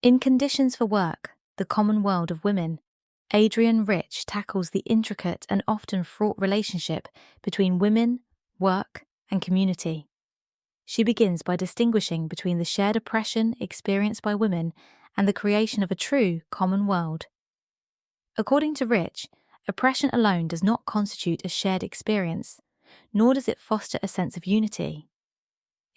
In Conditions for Work, The Common World of Women, Adrienne Rich tackles the intricate and often fraught relationship between women, work, and community. She begins by distinguishing between the shared oppression experienced by women and the creation of a true common world. According to Rich, oppression alone does not constitute a shared experience, nor does it foster a sense of unity.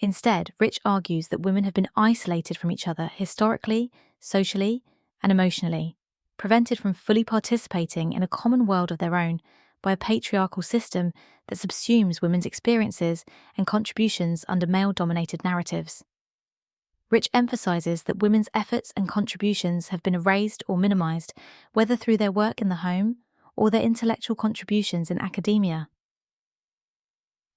Instead, Rich argues that women have been isolated from each other historically, socially, and emotionally, prevented from fully participating in a common world of their own by a patriarchal system that subsumes women's experiences and contributions under male-dominated narratives. Rich emphasizes that women's efforts and contributions have been erased or minimized, whether through their work in the home or their intellectual contributions in academia.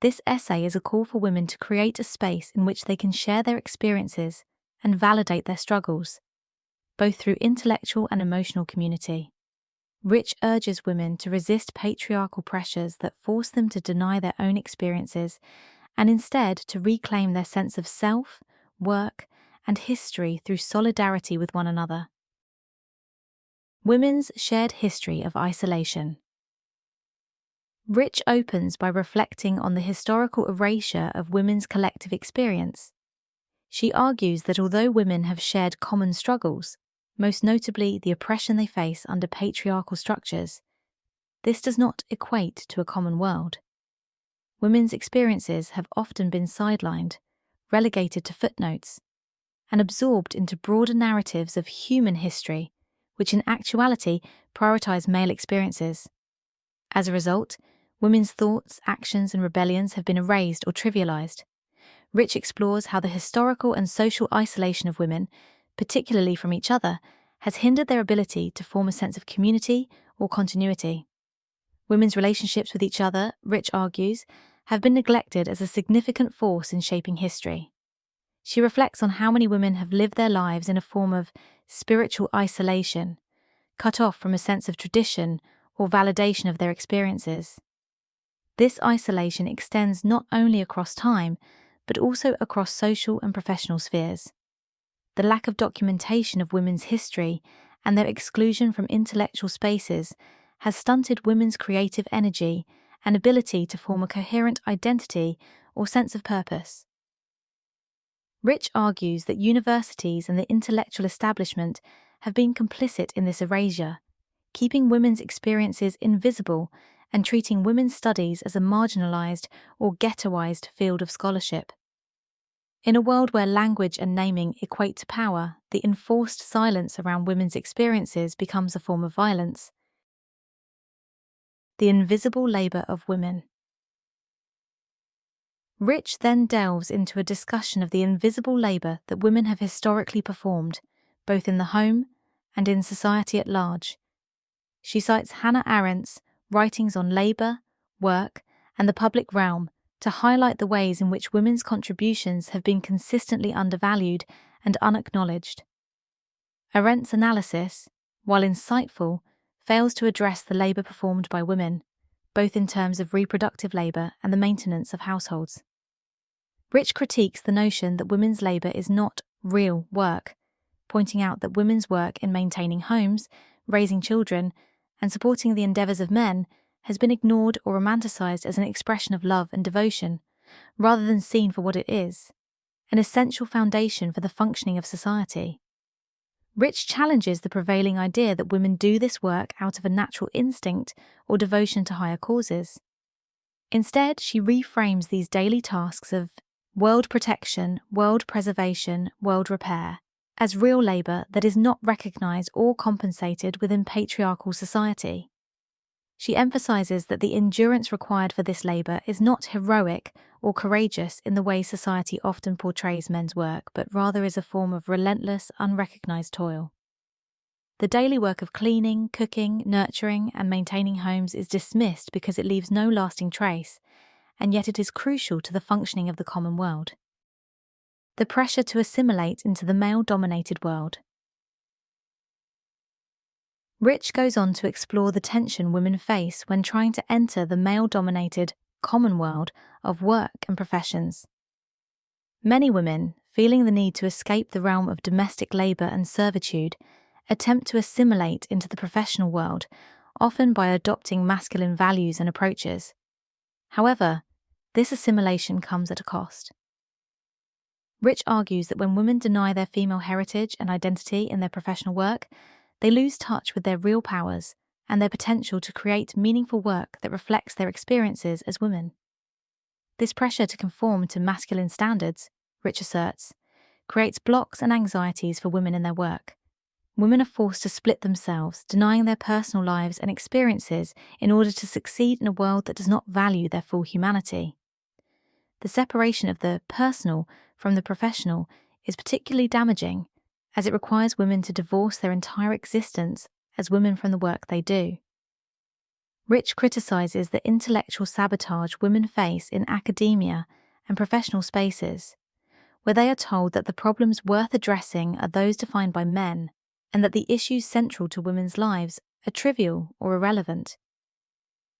This essay is a call for women to create a space in which they can share their experiences and validate their struggles, both through intellectual and emotional community. Rich urges women to resist patriarchal pressures that force them to deny their own experiences and instead to reclaim their sense of self, work, and history through solidarity with one another. Women's shared history of isolation. Rich opens by reflecting on the historical erasure of women's collective experience. She argues that although women have shared common struggles, most notably the oppression they face under patriarchal structures, this does not equate to a common world. Women's experiences have often been sidelined, relegated to footnotes, and absorbed into broader narratives of human history, which in actuality prioritize male experiences. As a result, women's thoughts, actions, and rebellions have been erased or trivialized. Rich explores how the historical and social isolation of women, particularly from each other, has hindered their ability to form a sense of community or continuity. Women's relationships with each other, Rich argues, have been neglected as a significant force in shaping history. She reflects on how many women have lived their lives in a form of spiritual isolation, cut off from a sense of tradition or validation of their experiences. This isolation extends not only across time, but also across social and professional spheres. The lack of documentation of women's history and their exclusion from intellectual spaces has stunted women's creative energy and ability to form a coherent identity or sense of purpose. Rich argues that universities and the intellectual establishment have been complicit in this erasure, keeping women's experiences invisible and treating women's studies as a marginalized or ghettoized field of scholarship. In a world where language and naming equate to power, the enforced silence around women's experiences becomes a form of violence. The invisible labor of women. Rich then delves into a discussion of the invisible labor that women have historically performed, both in the home and in society at large. She cites Hannah Arendt's writings on labor, work, and the public realm to highlight the ways in which women's contributions have been consistently undervalued and unacknowledged. Arendt's analysis, while insightful, fails to address the labor performed by women, both in terms of reproductive labor and the maintenance of households. Rich critiques the notion that women's labor is not real work, pointing out that women's work in maintaining homes, raising children, and supporting the endeavors of men has been ignored or romanticized as an expression of love and devotion, rather than seen for what it is, an essential foundation for the functioning of society. Rich challenges the prevailing idea that women do this work out of a natural instinct or devotion to higher causes. Instead, she reframes these daily tasks of world protection, world preservation, world repair as real labor that is not recognized or compensated within patriarchal society. She emphasizes that the endurance required for this labor is not heroic or courageous in the way society often portrays men's work, but rather is a form of relentless, unrecognized toil. The daily work of cleaning, cooking, nurturing, and maintaining homes is dismissed because it leaves no lasting trace, and yet it is crucial to the functioning of the common world. The pressure to assimilate into the male-dominated world. Rich goes on to explore the tension women face when trying to enter the male-dominated common world of work and professions. Many women feeling the need to escape the realm of domestic labor and servitude, attempt to assimilate into the professional world, often by adopting masculine values and approaches. However, this assimilation comes at a cost. Rich argues that when women deny their female heritage and identity in their professional work, they lose touch with their real powers and their potential to create meaningful work that reflects their experiences as women. This pressure to conform to masculine standards, Rich asserts, creates blocks and anxieties for women in their work. Women are forced to split themselves, denying their personal lives and experiences in order to succeed in a world that does not value their full humanity. The separation of the personal from the professional is particularly damaging, as it requires women to divorce their entire existence as women from the work they do. Rich criticizes the intellectual sabotage women face in academia and professional spaces, where they are told that the problems worth addressing are those defined by men, and that the issues central to women's lives are trivial or irrelevant.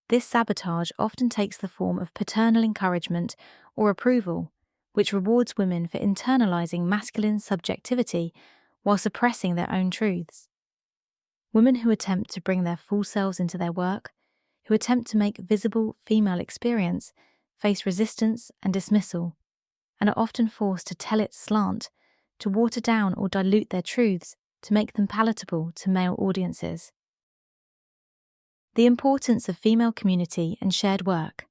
This sabotage often takes the form of paternal encouragement or approval, which rewards women for internalizing masculine subjectivity while suppressing their own truths. Women who attempt to bring their full selves into their work, who attempt to make visible female experience, face resistance and dismissal, and are often forced to tell it slant, to water down or dilute their truths to make them palatable to male audiences. The importance of female community and shared work.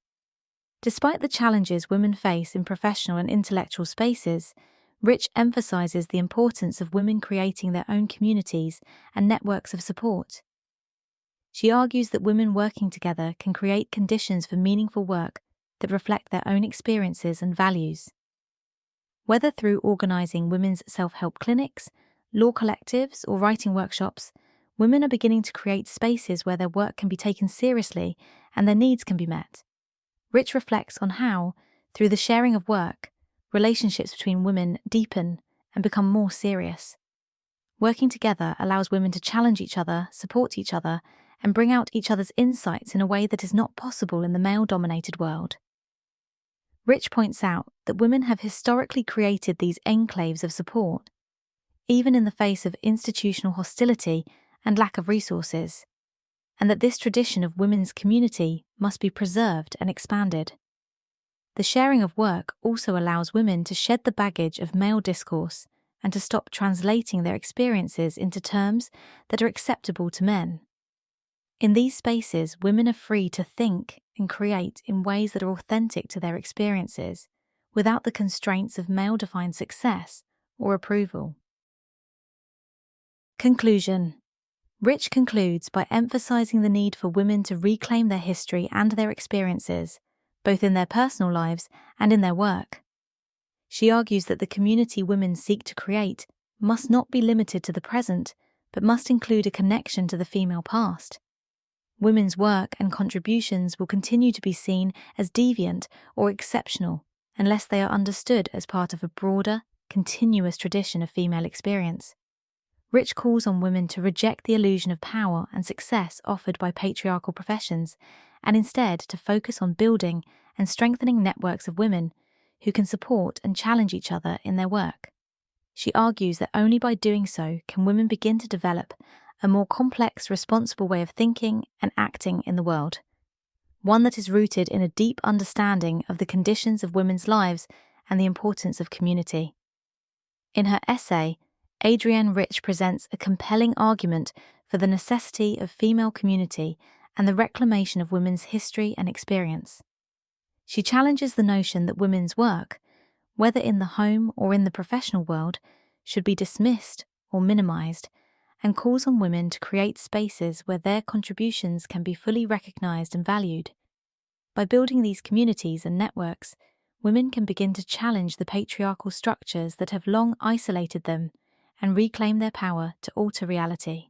Despite the challenges women face in professional and intellectual spaces, Rich emphasizes the importance of women creating their own communities and networks of support. She argues that women working together can create conditions for meaningful work that reflect their own experiences and values. Whether through organizing women's self-help clinics, law collectives, or writing workshops, women are beginning to create spaces where their work can be taken seriously and their needs can be met. Rich reflects on how, through the sharing of work, relationships between women deepen and become more serious. Working together allows women to challenge each other, support each other, and bring out each other's insights in a way that is not possible in the male-dominated world. Rich points out that women have historically created these enclaves of support, even in the face of institutional hostility and lack of resources, and that this tradition of women's community must be preserved and expanded. The sharing of work also allows women to shed the baggage of male discourse and to stop translating their experiences into terms that are acceptable to men. In these spaces, women are free to think and create in ways that are authentic to their experiences, without the constraints of male-defined success or approval. Conclusion. Rich concludes by emphasizing the need for women to reclaim their history and their experiences, both in their personal lives and in their work. She argues that the community women seek to create must not be limited to the present, but must include a connection to the female past. Women's work and contributions will continue to be seen as deviant or exceptional unless they are understood as part of a broader, continuous tradition of female experience. Rich calls on women to reject the illusion of power and success offered by patriarchal professions, and instead to focus on building and strengthening networks of women who can support and challenge each other in their work. She argues that only by doing so can women begin to develop a more complex, responsible way of thinking and acting in the world, one that is rooted in a deep understanding of the conditions of women's lives and the importance of community. In her essay, Adrienne Rich presents a compelling argument for the necessity of female community and the reclamation of women's history and experience. She challenges the notion that women's work, whether in the home or in the professional world, should be dismissed or minimized, and calls on women to create spaces where their contributions can be fully recognized and valued. By building these communities and networks, women can begin to challenge the patriarchal structures that have long isolated them and reclaim their power to alter reality.